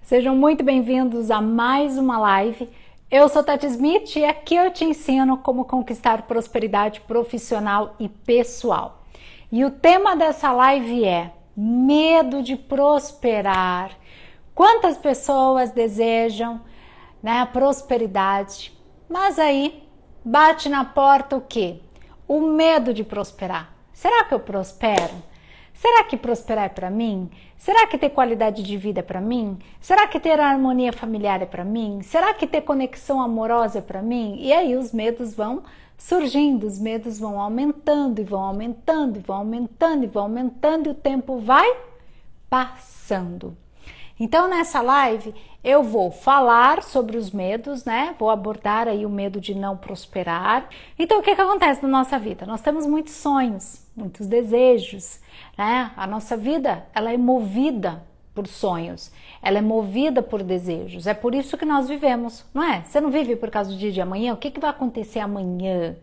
Sejam muito bem-vindos a mais uma live. Eu sou Tati Smith e aqui eu te ensino como conquistar prosperidade profissional e pessoal. E o tema dessa live é medo de prosperar. Quantas pessoas desejam, a prosperidade, mas aí bate na porta o quê? O medo de prosperar. Será que eu prospero? Será que prosperar é para mim? Será que ter qualidade de vida é para mim? Será que ter harmonia familiar é para mim? Será que ter conexão amorosa é para mim? E aí os medos vão surgindo, os medos vão aumentando e vão aumentando e vão aumentando e vão aumentando e o tempo vai passando. Então nessa live eu vou falar sobre os medos, Vou abordar aí o medo de não prosperar. Então o que acontece na nossa vida? Nós temos muitos sonhos, muitos desejos, A nossa vida, ela é movida por sonhos, ela é movida por desejos. É por isso que nós vivemos, não é? Você não vive por causa do dia de amanhã? O que vai acontecer amanhã?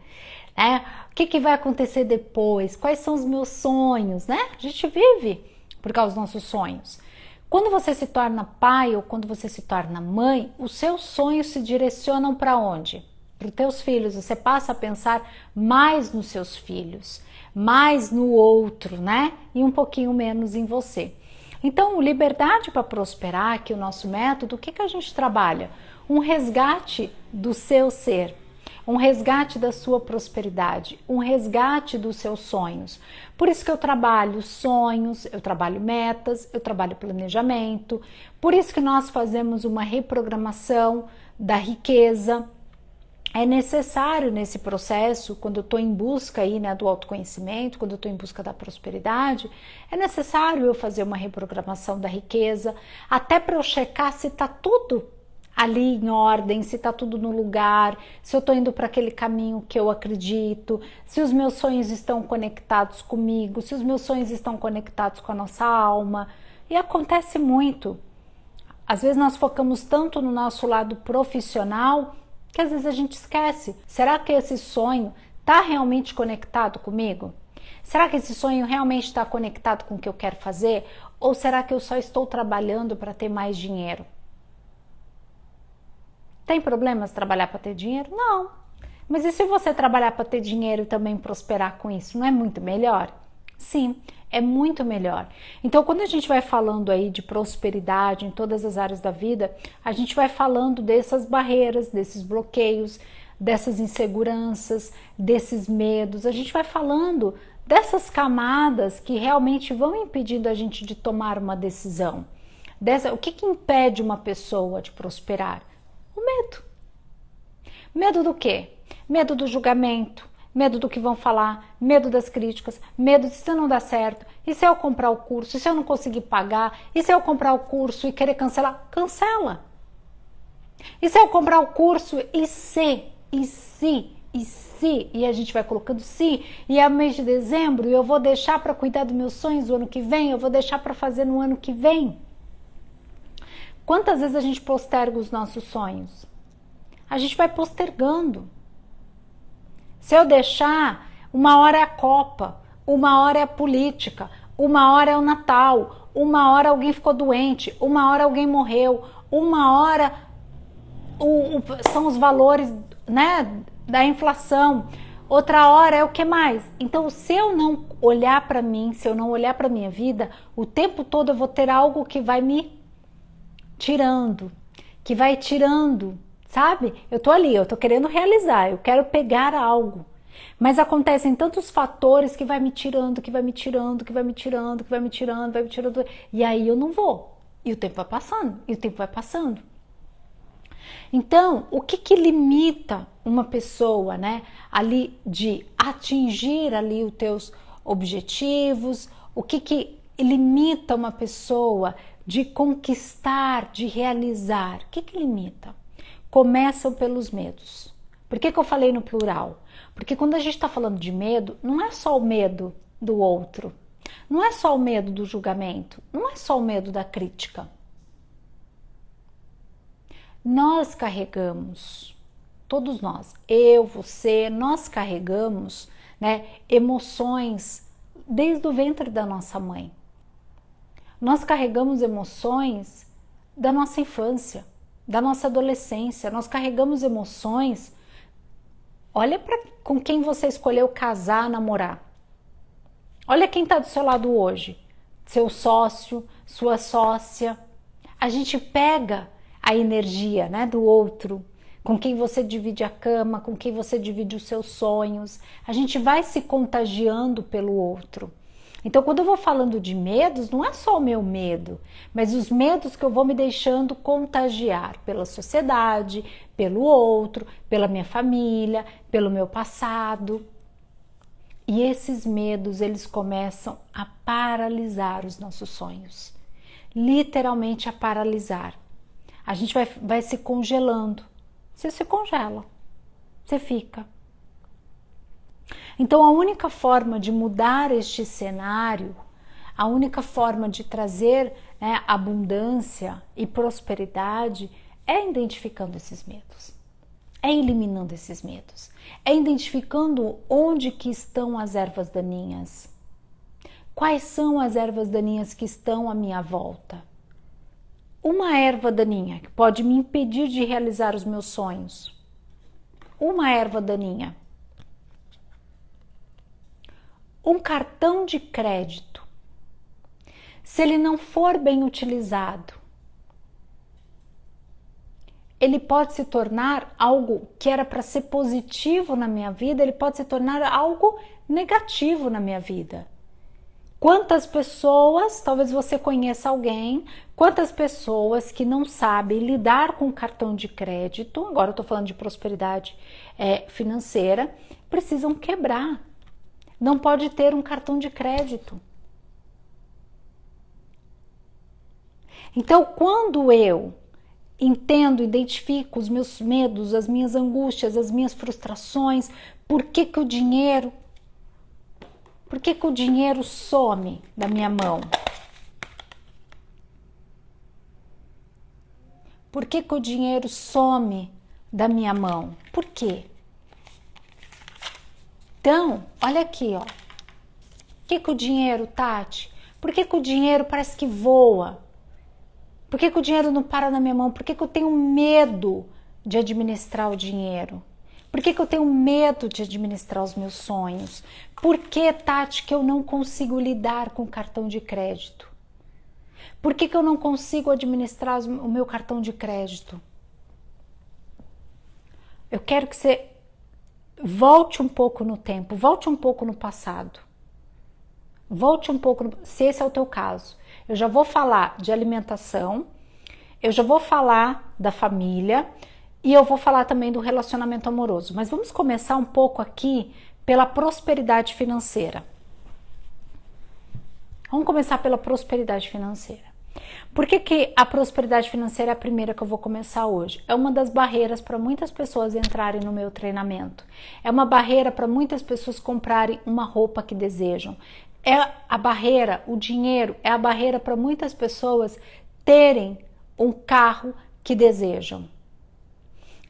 O que vai acontecer depois? Quais são os meus sonhos, A gente vive por causa dos nossos sonhos. Quando você se torna pai ou quando você se torna mãe, os seus sonhos se direcionam para onde? Para os teus filhos. Você passa a pensar mais nos seus filhos, mais no outro, E um pouquinho menos em você. Então, liberdade para prosperar, aqui o nosso método, o que a gente trabalha? Um resgate do seu ser. Um resgate da sua prosperidade, um resgate dos seus sonhos. Por isso que eu trabalho sonhos, eu trabalho metas, eu trabalho planejamento. Por isso que nós fazemos uma reprogramação da riqueza. É necessário nesse processo, quando eu estou em busca aí, do autoconhecimento, quando eu estou em busca da prosperidade, é necessário eu fazer uma reprogramação da riqueza, até para eu checar se está tudo ali em ordem, se está tudo no lugar, se eu estou indo para aquele caminho que eu acredito, se os meus sonhos estão conectados comigo, se os meus sonhos estão conectados com a nossa alma. E acontece muito. Às vezes nós focamos tanto no nosso lado profissional que às vezes a gente esquece. Será que esse sonho está realmente conectado comigo? Será que esse sonho realmente está conectado com o que eu quero fazer? Ou será que eu só estou trabalhando para ter mais dinheiro? Tem problemas trabalhar para ter dinheiro? Não. Mas e se você trabalhar para ter dinheiro e também prosperar com isso? Não é muito melhor? Sim, é muito melhor. Então, quando a gente vai falando aí de prosperidade em todas as áreas da vida, a gente vai falando dessas barreiras, desses bloqueios, dessas inseguranças, desses medos. A gente vai falando dessas camadas que realmente vão impedindo a gente de tomar uma decisão. O que impede uma pessoa de prosperar? O medo. Medo do quê? Medo do julgamento, medo do que vão falar, medo das críticas, medo de se não dar certo, e se eu comprar o curso, e se eu não conseguir pagar, e se eu comprar o curso e querer cancelar? Cancela. E se eu comprar o curso e e a gente vai colocando se, e é mês de dezembro, e eu vou deixar para cuidar dos meus sonhos o ano que vem, eu vou deixar para fazer no ano que vem. Quantas vezes a gente posterga os nossos sonhos? A gente vai postergando. Se eu deixar, uma hora é a Copa, uma hora é a política, uma hora é o Natal, uma hora alguém ficou doente, uma hora alguém morreu, uma hora são os valores, da inflação, outra hora é o que mais? Então, se eu não olhar para mim, se eu não olhar para minha vida, o tempo todo eu vou ter algo que vai me tirando, que vai tirando, sabe? Eu tô ali, eu tô querendo realizar, eu quero pegar algo, mas acontecem tantos fatores que vai me tirando, que vai me tirando, que vai me tirando, que vai me tirando, vai me tirando, e aí eu não vou, e o tempo vai passando, e o tempo vai passando. Então, o que limita uma pessoa, ali de atingir ali os teus objetivos, o que limita uma pessoa de conquistar, de realizar? O que limita? Começam pelos medos. Por que eu falei no plural? Porque quando a gente está falando de medo, não é só o medo do outro, não é só o medo do julgamento, não é só o medo da crítica. Nós carregamos, todos nós, eu, você, nós carregamos, emoções desde o ventre da nossa mãe. Nós carregamos emoções da nossa infância, da nossa adolescência. Nós carregamos emoções. Olha com quem você escolheu casar, namorar. Olha quem está do seu lado hoje. Seu sócio, sua sócia. A gente pega a energia, né, do outro, com quem você divide a cama, com quem você divide os seus sonhos. A gente vai se contagiando pelo outro. Então, quando eu vou falando de medos, não é só o meu medo, mas os medos que eu vou me deixando contagiar pela sociedade, pelo outro, pela minha família, pelo meu passado. E esses medos, eles começam a paralisar os nossos sonhos. Literalmente a paralisar. A gente vai se congelando. Você se congela, você fica. Então a única forma de mudar este cenário, a única forma de trazer, né, abundância e prosperidade é identificando esses medos, é eliminando esses medos, é identificando onde que estão as ervas daninhas, quais são as ervas daninhas que estão à minha volta. Uma erva daninha que pode me impedir de realizar os meus sonhos, uma erva daninha. Um cartão de crédito, se ele não for bem utilizado, ele pode se tornar algo que era para ser positivo na minha vida, ele pode se tornar algo negativo na minha vida. Quantas pessoas, talvez você conheça alguém, quantas pessoas que não sabem lidar com cartão de crédito, agora eu estou falando de prosperidade financeira, precisam quebrar. Não pode ter um cartão de crédito. Então, quando eu entendo, identifico os meus medos, as minhas angústias, as minhas frustrações, por que o dinheiro some da minha mão? Por que o dinheiro some da minha mão? Por quê? Então, olha aqui, ó. Por que o dinheiro, Tati? Por que o dinheiro parece que voa? Por que o dinheiro não para na minha mão? Por que eu tenho medo de administrar o dinheiro? Por que eu tenho medo de administrar os meus sonhos? Por que, Tati, que eu não consigo lidar com o cartão de crédito? Por que eu não consigo administrar o meu cartão de crédito? Eu quero que você volte um pouco no tempo, volte um pouco no passado. Volte um pouco, se esse é o teu caso. Eu já vou falar de alimentação, eu já vou falar da família e eu vou falar também do relacionamento amoroso. Mas vamos começar um pouco aqui pela prosperidade financeira. Vamos começar pela prosperidade financeira. Por que a prosperidade financeira é a primeira que eu vou começar hoje? É uma das barreiras para muitas pessoas entrarem no meu treinamento. É uma barreira para muitas pessoas comprarem uma roupa que desejam. É a barreira, o dinheiro é a barreira para muitas pessoas terem um carro que desejam.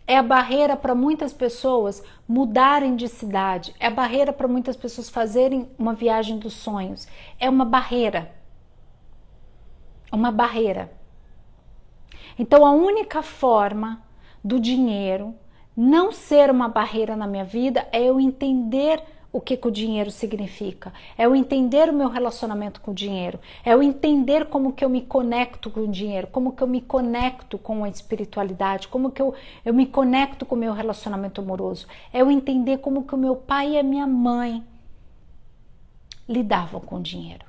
É a barreira para muitas pessoas mudarem de cidade. É a barreira para muitas pessoas fazerem uma viagem dos sonhos. É uma barreira. Uma barreira. Então, a única forma do dinheiro não ser uma barreira na minha vida é eu entender o que o dinheiro significa, é eu entender o meu relacionamento com o dinheiro, é eu entender como que eu me conecto com o dinheiro, como que eu me conecto com a espiritualidade, como que eu me conecto com o meu relacionamento amoroso, é eu entender como que o meu pai e a minha mãe lidavam com o dinheiro.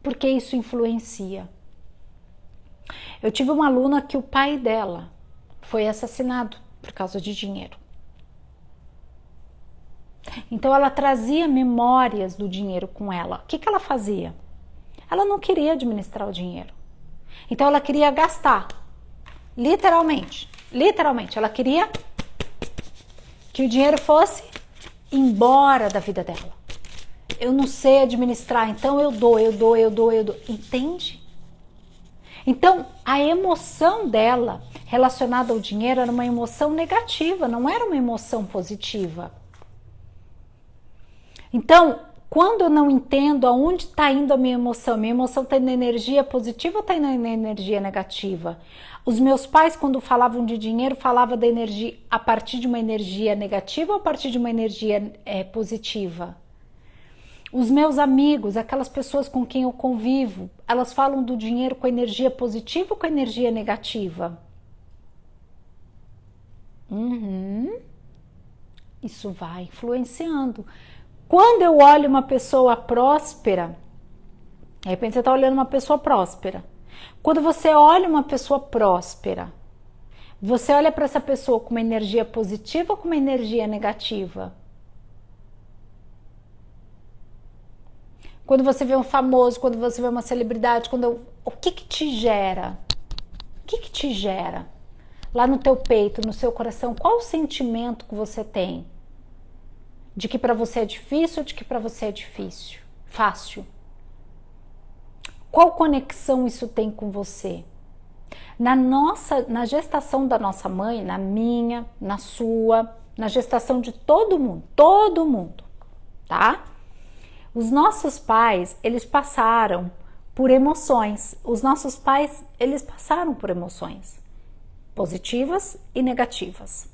Porque isso influencia. Eu tive uma aluna que o pai dela foi assassinado por causa de dinheiro. Então ela trazia memórias do dinheiro com ela. O que ela fazia? Ela não queria administrar o dinheiro. Então ela queria gastar. Literalmente. Literalmente. Ela queria que o dinheiro fosse embora da vida dela. Eu não sei administrar, então eu dou. Entende? Então, a emoção dela relacionada ao dinheiro era uma emoção negativa, não era uma emoção positiva. Então, Quando eu não entendo aonde está indo a minha emoção está indo na energia positiva ou está indo na energia negativa? Os meus pais, quando falavam de dinheiro, falavam da energia a partir de uma energia negativa ou a partir de uma energia positiva? Os meus amigos, aquelas pessoas com quem eu convivo, elas falam do dinheiro com energia positiva ou com energia negativa? Isso vai influenciando. Quando eu olho uma pessoa próspera, de repente você está olhando uma pessoa próspera. Quando você olha uma pessoa próspera, você olha para essa pessoa com uma energia positiva ou com uma energia negativa? Quando você vê um famoso, quando você vê uma celebridade, o que te gera? O que te gera? Lá no teu peito, no seu coração, qual o sentimento que você tem? De que para você é difícil ou de que para você é fácil? Qual conexão isso tem com você? Na gestação da nossa mãe, na minha, na sua, na gestação de todo mundo, tá? Os nossos pais, eles passaram por emoções. Eles passaram por emoções positivas e negativas.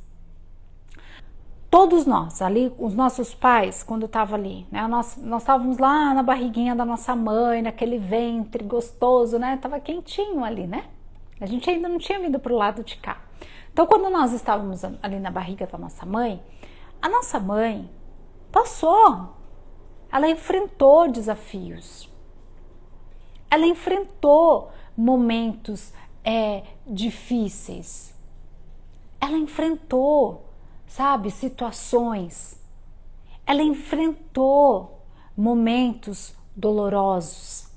Todos nós, ali, os nossos pais, quando estavam ali, né? Nós estávamos lá na barriguinha da nossa mãe, naquele ventre gostoso, né? Tava quentinho ali, né? A gente ainda não tinha vindo pro lado de cá. Então, quando nós estávamos ali na barriga da nossa mãe, a nossa mãe passou, ela enfrentou desafios, ela enfrentou momentos difíceis, ela enfrentou, sabe, situações, ela enfrentou momentos dolorosos.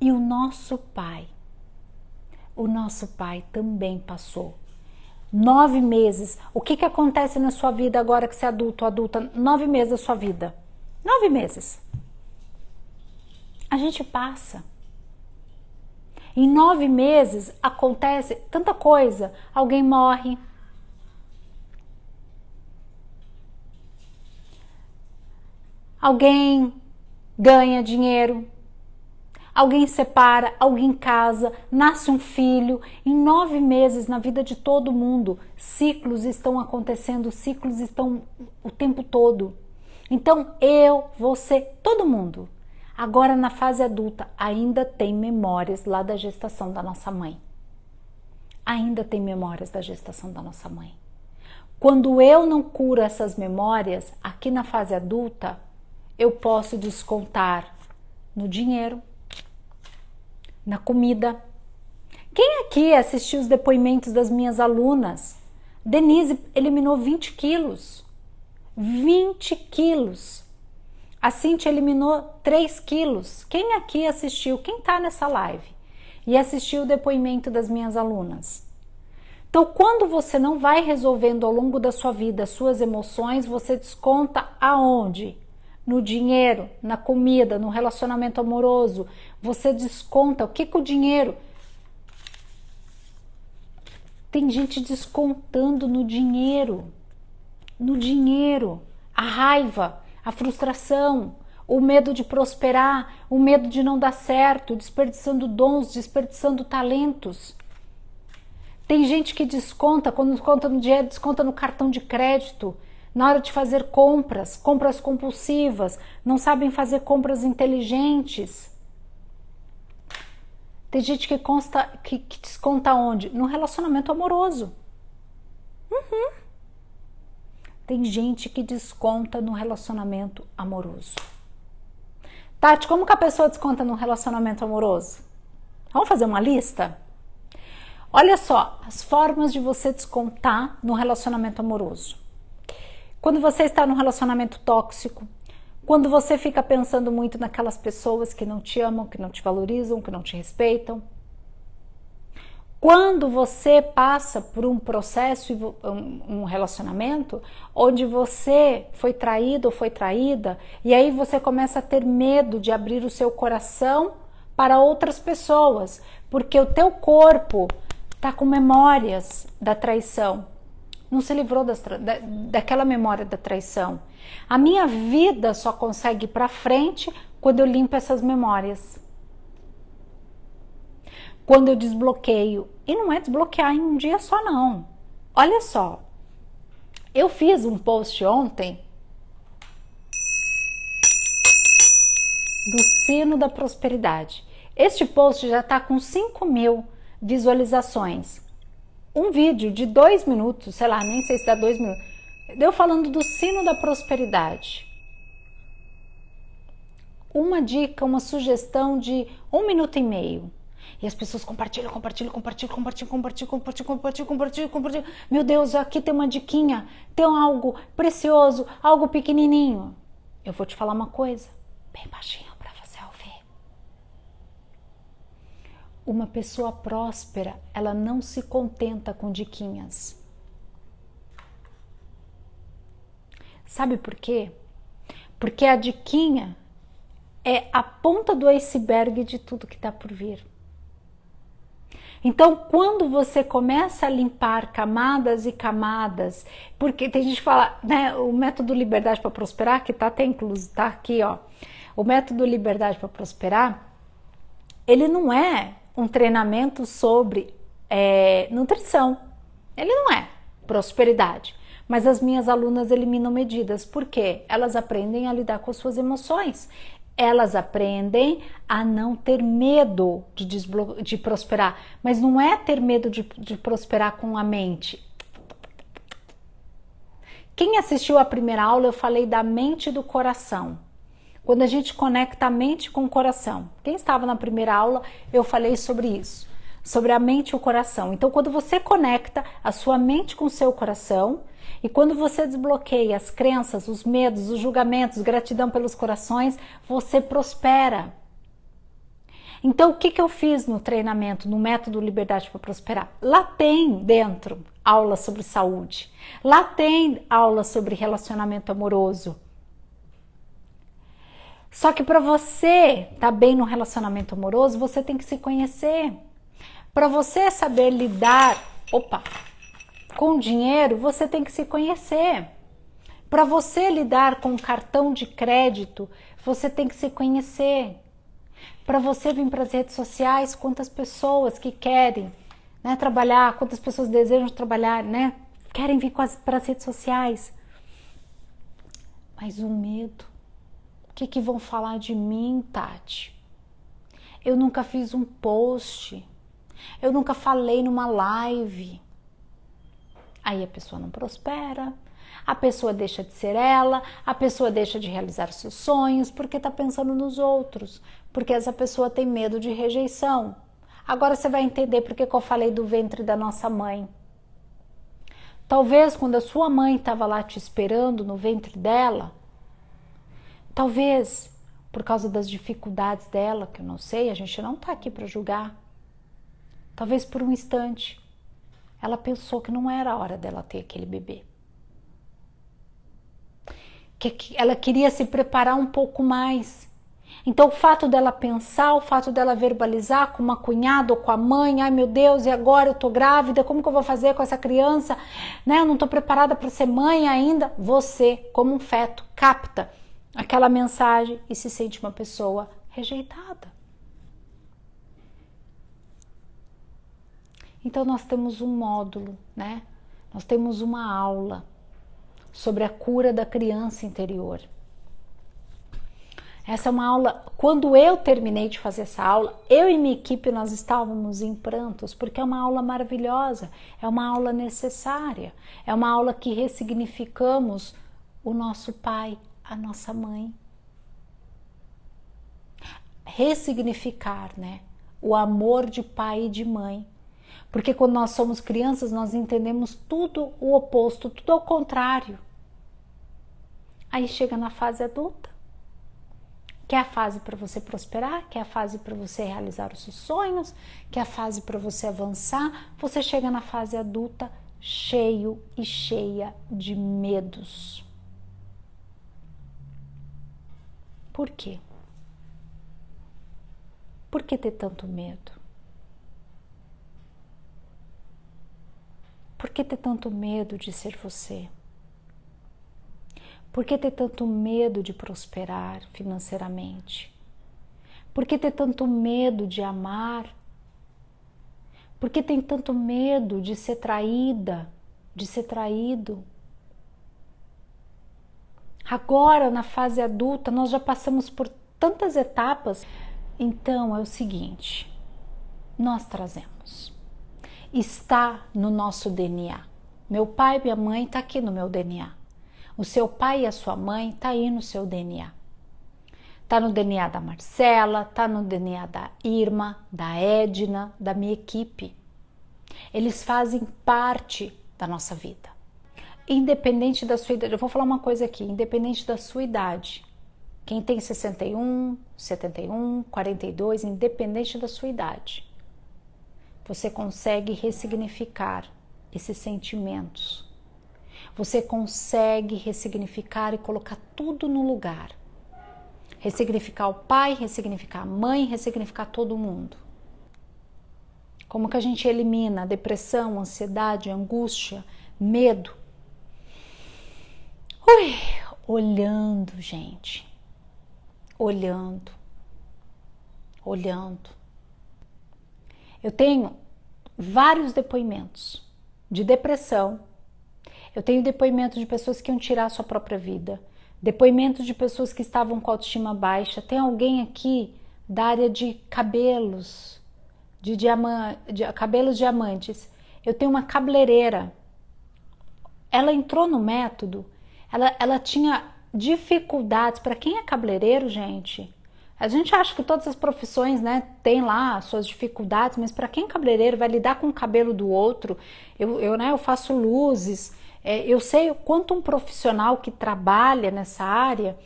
E o nosso pai também passou 9 meses. O que acontece na sua vida agora que você é adulto ou adulta? 9 meses da sua vida. 9 meses. A gente passa. Em 9 meses acontece tanta coisa. Alguém morre. Alguém ganha dinheiro. Alguém separa, alguém casa, nasce um filho. Em 9 meses, na vida de todo mundo, ciclos estão acontecendo, ciclos estão o tempo todo. Então, eu, você, todo mundo, agora na fase adulta, ainda tem memórias lá da gestação da nossa mãe. Ainda tem memórias da gestação da nossa mãe. Quando eu não curo essas memórias, aqui na fase adulta, eu posso descontar no dinheiro, na comida. Quem aqui assistiu os depoimentos das minhas alunas? Denise eliminou 20 quilos. 20 quilos. A Cíntia eliminou 3 quilos. Quem aqui assistiu? Quem está nessa live? E assistiu o depoimento das minhas alunas? Então, quando você não vai resolvendo ao longo da sua vida as suas emoções, você desconta aonde? No dinheiro, na comida, no relacionamento amoroso. Você desconta. O que o dinheiro? Tem gente descontando no dinheiro. No dinheiro. A raiva, a frustração, o medo de prosperar, o medo de não dar certo, desperdiçando dons, desperdiçando talentos. Tem gente que desconta, quando desconta no dinheiro, desconta no cartão de crédito. Na hora de fazer compras compulsivas, não sabem fazer compras inteligentes. Tem gente que desconta onde? No relacionamento amoroso. Tem gente que desconta no relacionamento amoroso. Tati, como que a pessoa desconta no relacionamento amoroso? Vamos fazer uma lista? Olha só, as formas de você descontar no relacionamento amoroso. Quando você está num relacionamento tóxico, quando você fica pensando muito naquelas pessoas que não te amam, que não te valorizam, que não te respeitam. Quando você passa por um processo, um relacionamento, onde você foi traído ou foi traída, e aí você começa a ter medo de abrir o seu coração para outras pessoas, porque o teu corpo está com memórias da traição. não se livrou daquela memória da traição. A minha vida só consegue ir para frente quando eu limpo essas memórias. Quando eu desbloqueio. E não é desbloquear em um dia só, não. Olha só. Eu fiz um post ontem do sino da prosperidade. Este post já está com 5.000 visualizações. Um vídeo de 2 minutos, sei lá, nem sei se dá 2 minutos, eu falando do sino da prosperidade. Uma dica, uma sugestão de 1,5 minutos. E as pessoas compartilham. Meu Deus, aqui tem uma diquinha, tem algo precioso, algo pequenininho. Eu vou te falar uma coisa, bem baixinho para você ouvir. Uma pessoa próspera, ela não se contenta com diquinhas. Sabe por quê? Porque a diquinha é a ponta do iceberg de tudo que está por vir. Então, quando você começa a limpar camadas e camadas, porque tem gente que fala, né, o método Liberdade para Prosperar, que tá até incluso, tá aqui, ó. O método Liberdade para Prosperar, ele não é um treinamento sobre nutrição. Ele não é prosperidade. Mas as minhas alunas eliminam medidas. Por quê? Elas aprendem a lidar com as suas emoções. Elas aprendem a não ter medo de prosperar. Mas não é ter medo de prosperar com a mente. Quem assistiu a primeira aula, eu falei da mente e do coração. Quando a gente conecta a mente com o coração. Quem estava na primeira aula, eu falei sobre isso. Sobre a mente e o coração. Então, quando você conecta a sua mente com o seu coração, e quando você desbloqueia as crenças, os medos, os julgamentos, gratidão pelos corações, você prospera. Então, o que eu fiz no treinamento, no método Liberdade para Prosperar? Lá tem dentro aula sobre saúde. Lá tem aula sobre relacionamento amoroso. Só que para você estar bem no relacionamento amoroso, você tem que se conhecer. Para você saber lidar, com dinheiro, você tem que se conhecer. Para você lidar com cartão de crédito, você tem que se conhecer. Para você vir para as redes sociais, quantas pessoas que querem, né, trabalhar, quantas pessoas desejam trabalhar, né, querem vir para as redes sociais. Mas o medo. O que vão falar de mim, Tati? Eu nunca fiz um post. Eu nunca falei numa live. Aí a pessoa não prospera, a pessoa deixa de ser ela, a pessoa deixa de realizar seus sonhos porque está pensando nos outros, porque essa pessoa tem medo de rejeição. Agora você vai entender porque que eu falei do ventre da nossa mãe. Talvez quando a sua mãe estava lá te esperando no ventre dela, talvez por causa das dificuldades dela, que eu não sei, a gente não está aqui para julgar. Talvez por um instante, ela pensou que não era a hora dela ter aquele bebê. Que ela queria se preparar um pouco mais. Então o fato dela pensar, o fato dela verbalizar com uma cunhada ou com a mãe, ai meu Deus, e agora eu tô grávida, como que eu vou fazer com essa criança? Né? Eu não tô preparada para ser mãe ainda. Você, como um feto, capta aquela mensagem e se sente uma pessoa rejeitada. Então nós temos um módulo, né? Nós temos uma aula sobre a cura da criança interior. Essa é uma aula, quando eu terminei de fazer essa aula, eu e minha equipe nós estávamos em prantos, porque é uma aula maravilhosa, é uma aula necessária, é uma aula que ressignificamos o nosso pai, a nossa mãe. Ressignificar, né? O amor de pai e de mãe. Porque quando nós somos crianças, nós entendemos tudo o oposto, tudo ao contrário. Aí chega na fase adulta, que é a fase para você prosperar, que é a fase para você realizar os seus sonhos, que é a fase para você avançar. Você chega na fase adulta cheio e cheia de medos. Por quê? Por que ter tanto medo? Por que ter tanto medo de ser você? Por que ter tanto medo de prosperar financeiramente? Por que ter tanto medo de amar? Por que tem tanto medo de ser traída, de ser traído? Agora, na fase adulta, nós já passamos por tantas etapas. Então, é o seguinte, nós trazemos. Está no nosso DNA. Meu pai e minha mãe está aqui no meu DNA. O seu pai e a sua mãe está aí no seu DNA. Está no DNA da Marcela, está no DNA da Irma, da Edna, da minha equipe. Eles fazem parte da nossa vida. Independente da sua idade, eu vou falar uma coisa aqui, independente da sua idade. Quem tem 61, 71, 42, independente da sua idade, você consegue ressignificar esses sentimentos. Você consegue ressignificar e colocar tudo no lugar. Ressignificar o pai, ressignificar a mãe, ressignificar todo mundo. Como que a gente elimina a depressão, ansiedade, angústia, medo? Olhando, gente. Olhando. Eu tenho vários depoimentos de depressão. Eu tenho depoimentos de pessoas que iam tirar a sua própria vida. Depoimentos de pessoas que estavam com autoestima baixa. Tem alguém aqui da área de cabelos, de cabelos diamantes. Eu tenho uma cabeleireira. Ela entrou no método, ela tinha dificuldades. Para quem é cabeleireiro, gente, a gente acha que todas as profissões, né, tem lá suas dificuldades, mas para quem é cabeleireiro, vai lidar com o cabelo do outro. Eu faço luzes. Eu sei o quanto um profissional que trabalha nessa área,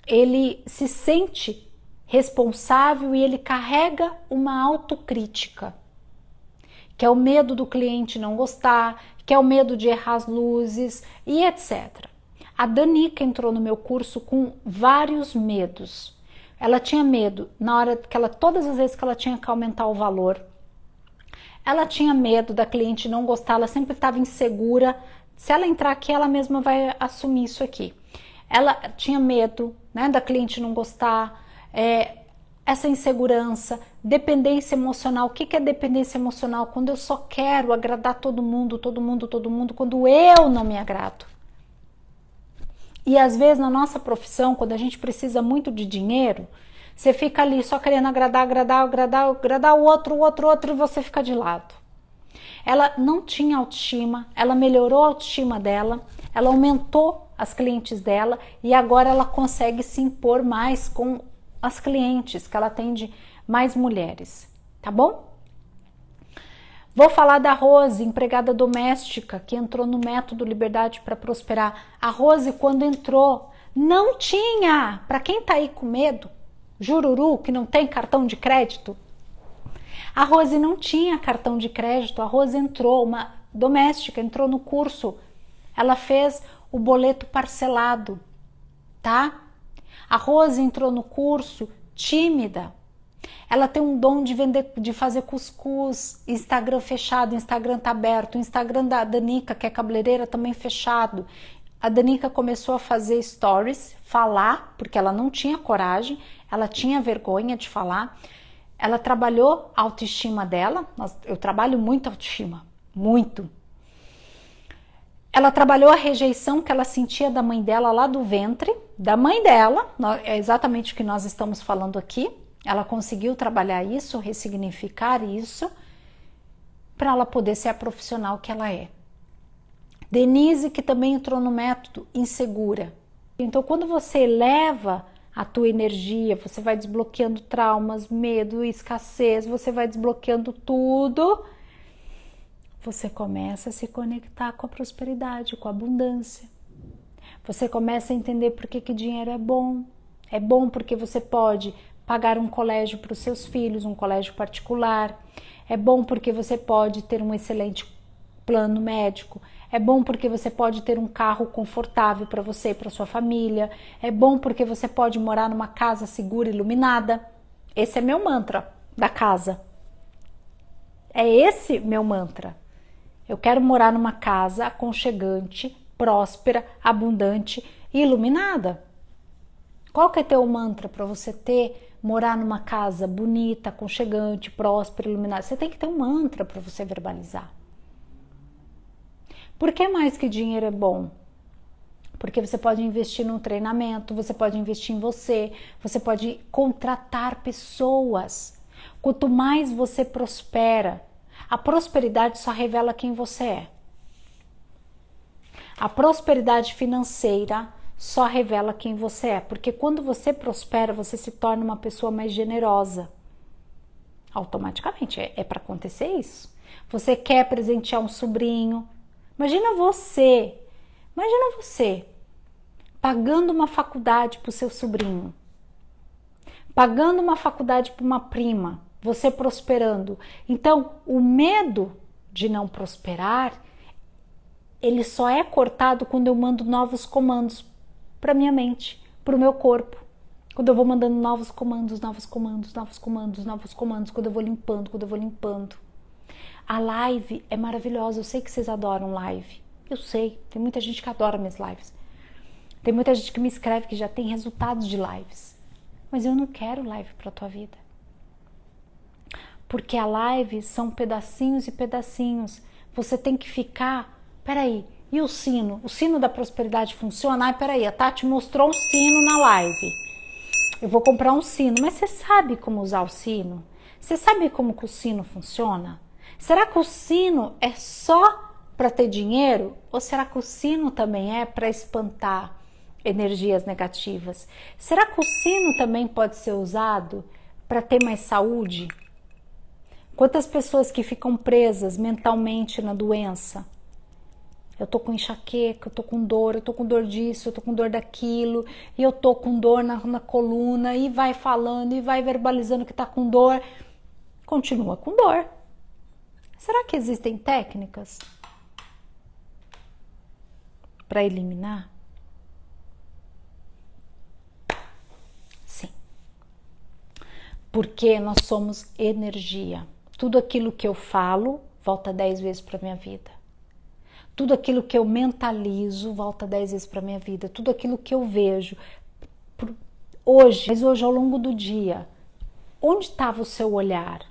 ele se sente responsável e ele carrega uma autocrítica, que é o medo do cliente não gostar, que é o medo de errar as luzes e etc. A Danica entrou no meu curso com vários medos. Ela tinha medo na hora que todas as vezes que ela tinha que aumentar o valor, ela tinha medo da cliente não gostar, ela sempre estava insegura. Se ela entrar aqui, ela mesma vai assumir isso aqui. Ela tinha medo, né, da cliente não gostar, essa insegurança, dependência emocional. O que é dependência emocional? Quando eu só quero agradar todo mundo, quando eu não me agrado. E às vezes na nossa profissão, quando a gente precisa muito de dinheiro, você fica ali só querendo agradar o outro e você fica de lado. Ela não tinha autoestima, ela melhorou a autoestima dela, ela aumentou as clientes dela e agora ela consegue se impor mais com as clientes, que ela atende mais mulheres, tá bom? Vou falar da Rose, empregada doméstica, que entrou no método Liberdade para Prosperar. A Rose, quando entrou, não tinha, para quem tá aí com medo, jururu, que não tem cartão de crédito, a Rose não tinha cartão de crédito. A Rose entrou, uma doméstica, entrou no curso, ela fez o boleto parcelado, tá? A Rose entrou no curso tímida, ela tem um dom de vender, de fazer cuscuz. Instagram fechado, Instagram tá aberto, o Instagram da Danica, que é cabeleireira, também fechado. A Danica começou a fazer stories, falar, porque ela não tinha coragem, ela tinha vergonha de falar. Ela trabalhou a autoestima dela. Eu trabalho muito autoestima, muito. Ela trabalhou a rejeição que ela sentia da mãe dela lá do ventre, da mãe dela, é exatamente o que nós estamos falando aqui. Ela conseguiu trabalhar isso, ressignificar isso, para ela poder ser a profissional que ela é. Denise, que também entrou no método, insegura. Então, quando você eleva a tua energia, você vai desbloqueando traumas, medo, escassez, você vai desbloqueando tudo, você começa a se conectar com a prosperidade, com a abundância. Você começa a entender por que dinheiro é bom. É bom porque você pode pagar um colégio para os seus filhos, um colégio particular. É bom porque você pode ter um excelente plano médico. É bom porque você pode ter um carro confortável para você e para sua família. É bom porque você pode morar numa casa segura e iluminada. Esse é meu mantra da casa. É esse meu mantra. Eu quero morar numa casa aconchegante, próspera, abundante e iluminada. Qual que é teu mantra para você morar numa casa bonita, aconchegante, próspera, iluminada? Você tem que ter um mantra para você verbalizar. Por que mais que dinheiro é bom? Porque você pode investir num treinamento, você pode investir em você pode contratar pessoas. Quanto mais você prospera, a prosperidade só revela quem você é. A prosperidade financeira só revela quem você é, porque quando você prospera, você se torna uma pessoa mais generosa. Automaticamente, é para acontecer isso. Você quer presentear um sobrinho. Imagina você pagando uma faculdade para o seu sobrinho, pagando uma faculdade para uma prima, você prosperando. Então, o medo de não prosperar, ele só é cortado quando eu mando novos comandos para minha mente, para o meu corpo. Quando eu vou mandando novos comandos, quando eu vou limpando. A live é maravilhosa, eu sei que vocês adoram live. Eu sei, tem muita gente que adora minhas lives. Tem muita gente que me escreve que já tem resultados de lives. Mas eu não quero live para a tua vida. Porque a live são pedacinhos e pedacinhos. Você tem que ficar... Peraí, e o sino? O sino da prosperidade funciona? Ai, peraí, a Tati mostrou um sino na live. Eu vou comprar um sino. Mas você sabe como usar o sino? Você sabe como que o sino funciona? Será que o sino é só para ter dinheiro? Ou será que o sino também é para espantar energias negativas? Será que o sino também pode ser usado para ter mais saúde? Quantas pessoas que ficam presas mentalmente na doença? Eu tô com enxaqueca, eu tô com dor disso, eu tô com dor daquilo, e eu tô com dor na coluna, e vai falando, e vai verbalizando que tá com dor. Continua com dor. Será que existem técnicas para eliminar? Sim. Porque nós somos energia. Tudo aquilo que eu falo volta 10 vezes para minha vida. Tudo aquilo que eu mentalizo volta 10 vezes para minha vida. Tudo aquilo que eu vejo hoje, mas hoje ao longo do dia, onde estava o seu olhar?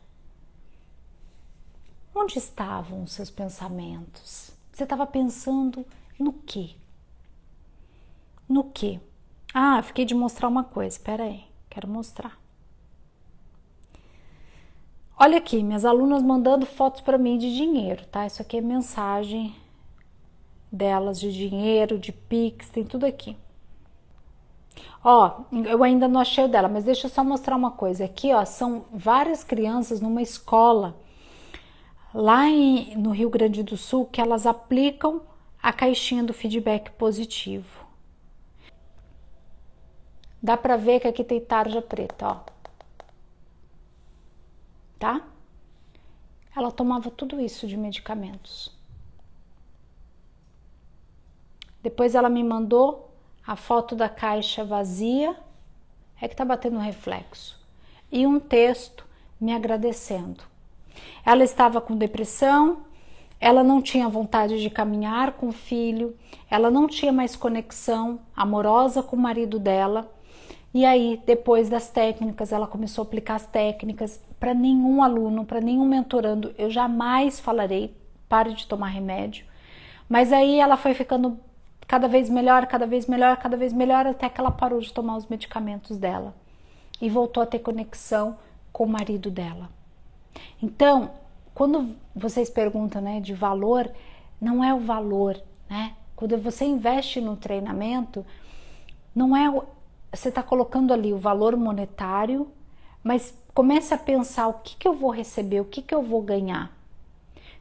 Onde estavam os seus pensamentos? Você estava pensando no quê? No quê? Ah, fiquei de mostrar uma coisa. Espera aí, quero mostrar. Olha aqui, minhas alunas mandando fotos para mim de dinheiro, tá? Isso aqui é mensagem delas de dinheiro, de Pix, tem tudo aqui. Ó, eu ainda não achei o dela, mas deixa eu só mostrar uma coisa. Aqui, ó, são várias crianças numa escola lá no Rio Grande do Sul que elas aplicam a caixinha do feedback positivo. Dá pra ver que aqui tem tarja preta, ó. Tá? Ela tomava tudo isso de medicamentos. Depois ela me mandou a foto da caixa vazia, é que tá batendo reflexo, e um texto me agradecendo. Ela estava com depressão, ela não tinha vontade de caminhar com o filho, ela não tinha mais conexão amorosa com o marido dela. E aí, depois das técnicas, ela começou a aplicar as técnicas. Para nenhum aluno, para nenhum mentorando, eu jamais falarei, pare de tomar remédio. Mas aí ela foi ficando cada vez melhor, até que ela parou de tomar os medicamentos dela. E voltou a ter conexão com o marido dela. Então, quando vocês perguntam, né, de valor, não é o valor, né? Quando você investe no treinamento, não é você está colocando ali o valor monetário, mas comece a pensar o que eu vou receber, o que eu vou ganhar.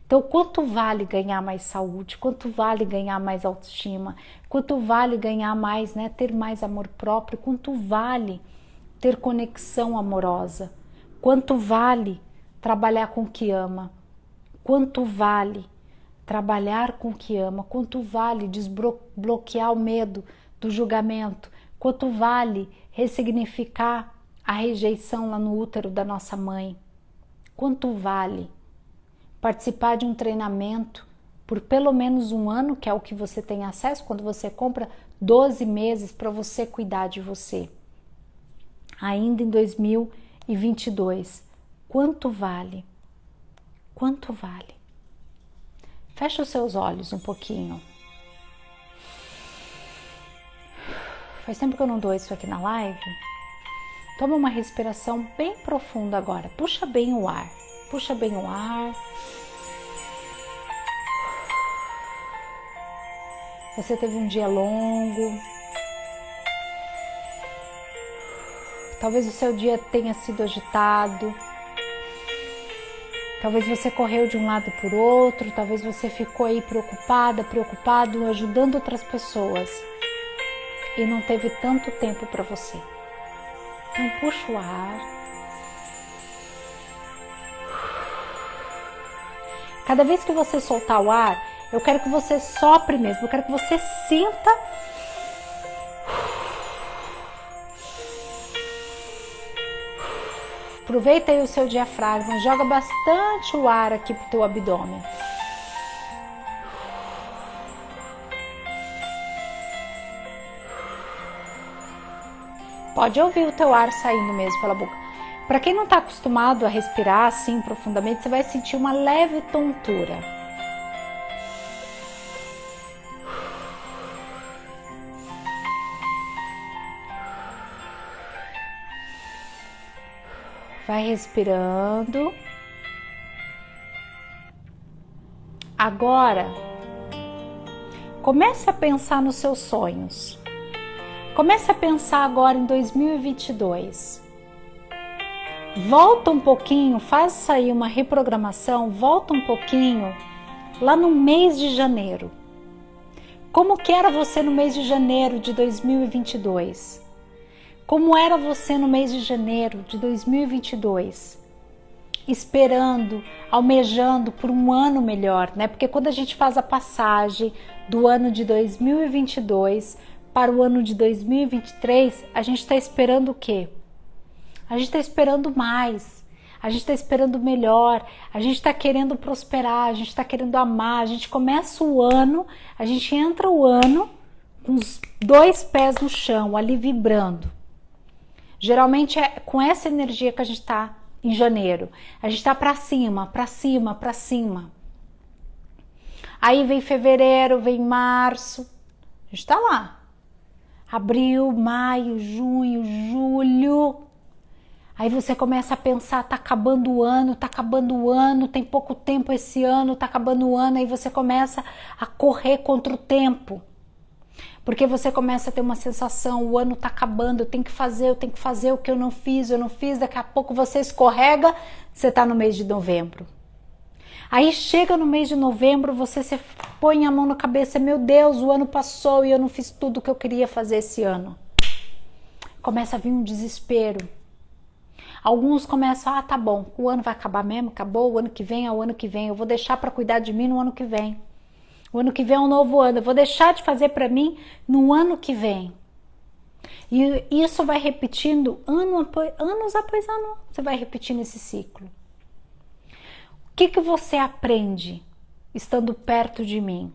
Então, quanto vale ganhar mais saúde? Quanto vale ganhar mais autoestima? Quanto vale ganhar mais, né, ter mais amor próprio? Quanto vale ter conexão amorosa? Quanto vale trabalhar com o que ama? Quanto vale trabalhar com o que ama? Quanto vale desbloquear o medo do julgamento? Quanto vale ressignificar a rejeição lá no útero da nossa mãe? Quanto vale participar de um treinamento por pelo menos um ano, que é o que você tem acesso quando você compra 12 meses para você cuidar de você. Ainda em 2022, quanto vale? Quanto vale? Fecha os seus olhos um pouquinho. Faz tempo que eu não dou isso aqui na live. Toma uma respiração bem profunda agora. Puxa bem o ar. Puxa bem o ar. Você teve um dia longo. Talvez o seu dia tenha sido agitado. Talvez você correu de um lado por outro. Talvez você ficou aí preocupado, ajudando outras pessoas. E não teve tanto tempo para você. Então puxa o ar. Cada vez que você soltar o ar, eu quero que você sopre mesmo. Eu quero que você sinta. Aproveita aí o seu diafragma. Joga bastante o ar aqui pro teu abdômen. Pode ouvir o teu ar saindo mesmo pela boca. Para quem não está acostumado a respirar assim profundamente, você vai sentir uma leve tontura. Vai respirando. Agora, comece a pensar nos seus sonhos. Comece a pensar agora em 2022. Volta um pouquinho, faça aí uma reprogramação, volta um pouquinho lá no mês de janeiro. Como que era você no mês de janeiro de 2022? Como era você no mês de janeiro de 2022? Esperando, almejando por um ano melhor, né? Porque quando a gente faz a passagem do ano de 2022 para o ano de 2023, a gente está esperando o quê? A gente está esperando mais, a gente está esperando melhor, a gente está querendo prosperar, a gente está querendo amar, a gente começa o ano, a gente entra o ano com os 2 pés no chão, ali vibrando. Geralmente é com essa energia que a gente está em janeiro, a gente está para cima, para cima, para cima. Aí vem fevereiro, vem março, a gente está lá. Abril, maio, junho, julho. Aí você começa a pensar, tá acabando o ano, tem pouco tempo esse ano, tá acabando o ano. Aí você começa a correr contra o tempo. Porque você começa a ter uma sensação, o ano tá acabando, eu tenho que fazer o que eu não fiz. Daqui a pouco você escorrega, você tá no mês de novembro. Aí chega no mês de novembro, você se põe a mão na cabeça, meu Deus, o ano passou e eu não fiz tudo o que eu queria fazer esse ano. Começa a vir um desespero. Alguns começam, tá bom, o ano vai acabar mesmo, acabou, o ano que vem é o ano que vem, eu vou deixar para cuidar de mim no ano que vem. O ano que vem é um novo ano, eu vou deixar de fazer para mim no ano que vem. E isso vai repetindo anos após ano, você vai repetindo esse ciclo. O que você aprende estando perto de mim?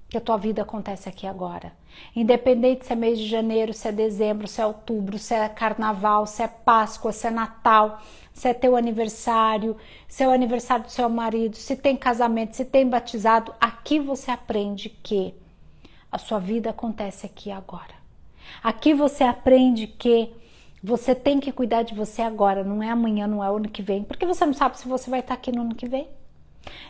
Que a tua vida acontece aqui agora. Independente se é mês de janeiro, se é dezembro, se é outubro, se é carnaval, se é Páscoa, se é Natal, se é teu aniversário, se é o aniversário do seu marido, se tem casamento, se tem batizado, aqui você aprende que a sua vida acontece aqui agora. Aqui você aprende que você tem que cuidar de você agora, não é amanhã, não é o ano que vem, porque você não sabe se você vai estar aqui no ano que vem.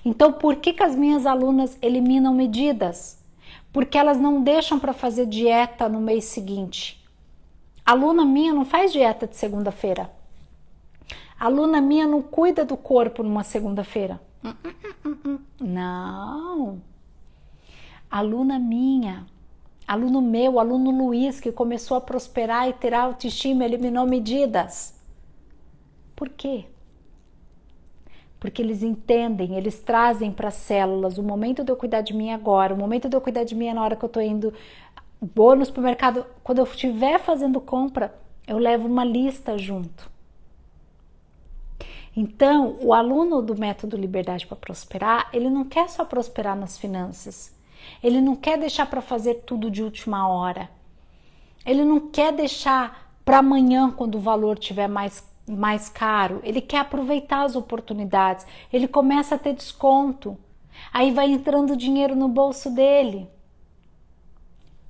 Então, por que as minhas alunas eliminam medidas? Porque elas não deixam para fazer dieta no mês seguinte. A aluna minha não faz dieta de segunda-feira. A aluna minha não cuida do corpo numa segunda-feira. Não. A aluna minha, aluno meu, aluno Luiz, que começou a prosperar e ter autoestima, eliminou medidas. Por quê? Porque eles entendem, eles trazem para as células o momento de eu cuidar de mim agora, o momento de eu cuidar de mim é na hora que eu estou indo, vou no supermercado, quando eu estiver fazendo compra, eu levo uma lista junto. Então, o aluno do método Liberdade para Prosperar, ele não quer só prosperar nas finanças. Ele não quer deixar para fazer tudo de última hora. Ele não quer deixar para amanhã, quando o valor estiver mais caro. Ele quer aproveitar as oportunidades. Ele começa a ter desconto. Aí vai entrando dinheiro no bolso dele.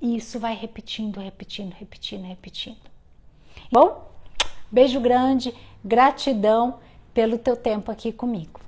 E isso vai repetindo, repetindo, repetindo, repetindo. Bom, beijo grande, gratidão pelo teu tempo aqui comigo.